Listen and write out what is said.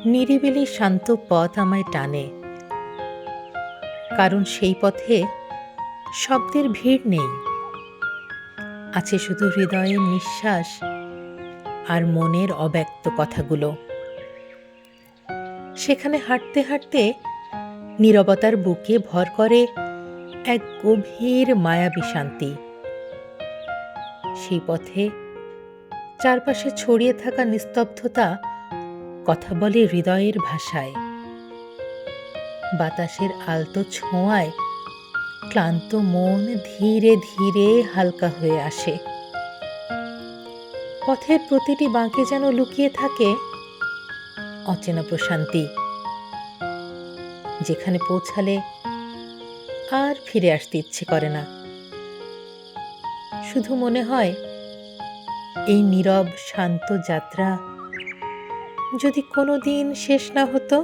নিরিবিলি শান্ত পথ আমায় টানে, কারণ সেই পথে শব্দের ভিড় নেই, আছে শুধু হৃদয়ের নিঃশ্বাস আর মনের অব্যক্ত কথাগুলো। সেখানে হাঁটতে হাঁটতে নীরবতার বুকে ভর করে এক গভীর মায়াবী শান্তি। সেই পথে চারপাশে ছড়িয়ে থাকা নিস্তব্ধতা কথা বলে হৃদয়ের ভাষায়। বাতাসের আলতো ছোঁয়ায় ক্লান্ত মন ধীরে ধীরে হালকা হয়ে আসে। পথের প্রতিটি বাঁকে যেন লুকিয়ে থাকে অচেনা প্রশান্তি, যেখানে পৌঁছালে আর ফিরে আসতে ইচ্ছে করে না। শুধু মনে হয় এই নীরব শান্ত যাত্রা যদি কোনোদিন শেষ না হতো।